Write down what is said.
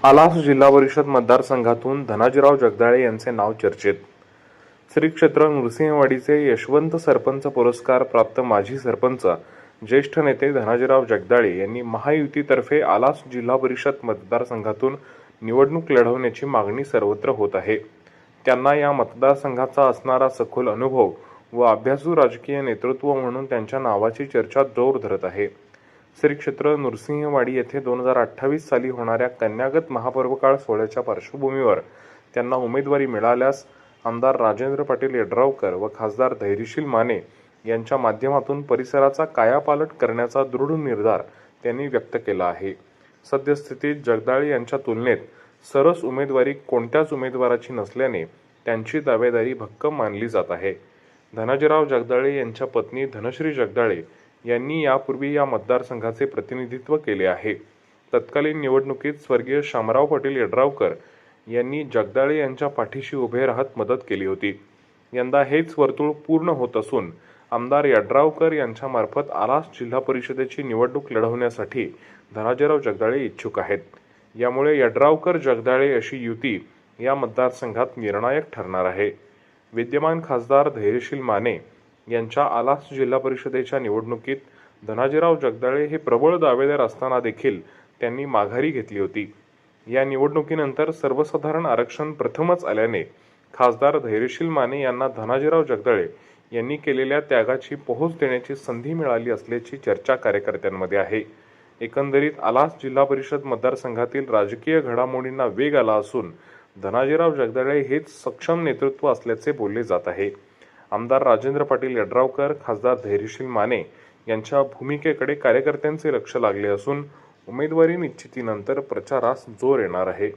आलास जिल्हा परिषद मतदारसंघातून धनाजीराव जगदाळे यांचे नाव चर्चेत। श्री क्षेत्र नृसिंहवाडीचे यशवंत सरपंच पुरस्कार प्राप्त माजी सरपंच ज्येष्ठ नेते धनाजीराव जगदाळे यांनी महायुतीतर्फे आलास जिल्हा परिषद मतदारसंघातून निवडणूक लढवण्याची मागणी सर्वत्र होत आहे। त्यांना या मतदारसंघाचा असणारा सखोल अनुभव व अभ्यासू राजकीय नेतृत्व म्हणून त्यांच्या नावाची चर्चा जोर धरत आहे। श्री क्षेत्र नृसिंहवाडी येथे 2028 साली होणाऱ्या कन्यागत महापर्वकाळ सोहळ्याच्या पार्श्वभूमीवर त्यांना उमेदवारी मिळाल्यास आमदार राजेंद्र पाटील यड्रावकर व खासदार धैर्यशील माने यांच्या माध्यमातून परिसराचा कायापालट करण्याचा दृढ निर्धार त्यांनी व्यक्त केला आहे। सद्यस्थितीत जगदाळे यांच्या तुलनेत सरस उमेदवारी कोणत्याच उमेदवाराची नसल्याने त्यांची दावेदारी भक्कम मानली जात आहे। धनाजीराव जगदाळे यांच्या पत्नी धनश्री जगदाळे यांनी यापूर्वी या मतदारसंघाचे प्रतिनिधित्व केले आहे। तत्कालीन निवडणुकीत स्वर्गीय शामराव पाटील यड्रावकर यांनी जगदाळे यांच्या पाठीशी उभे राहत मदत केली होती। यंदा हेच वर्तुळ पूर्ण होत असून आमदार यड्रावकर यांच्या मार्फत आलास जिल्हा परिषदेची निवडणूक लढवण्यासाठी धनाजीराव जगदाळे इच्छुक आहेत। यामुळे यड्रावकर जगदाळे अशी युती या मतदारसंघात निर्णायक ठरणार आहे। विद्यमान खासदार धैर्यशील माने यांच्या आलास जिल्हा परिषदेच्या निवडणुकीत धनाजीराव जगदाळे हे प्रबळ दावेदार असताना देखील त्यांनी माघारी घेतली होती। या निवडणुकीनंतर सर्वसाधारण आरक्षण प्रथमच आल्याने खासदार धैर्यशील माने यांना धनाजीराव जगदाळे यांनी केलेल्या त्यागाची पोहोच देण्याची संधी मिळाली असल्याची चर्चा कार्यकर्त्यांमध्ये आहे। एकंदरीत आलास जिल्हा परिषद मतदारसंघातील राजकीय घडामोडींना वेग आला असून धनाजीराव जगदाळे हेच सक्षम नेतृत्व असल्याचे बोलले जात आहे। आमदार राजेंद्र पाटील यड्रावकर, खासदार धैर्यशील माने यांच्या भूमिकेकडे कार्यकर्त्यांचे लक्ष लागले असून उमेदवारी निश्चितीनंतर प्रचारास जोर येणार आहे।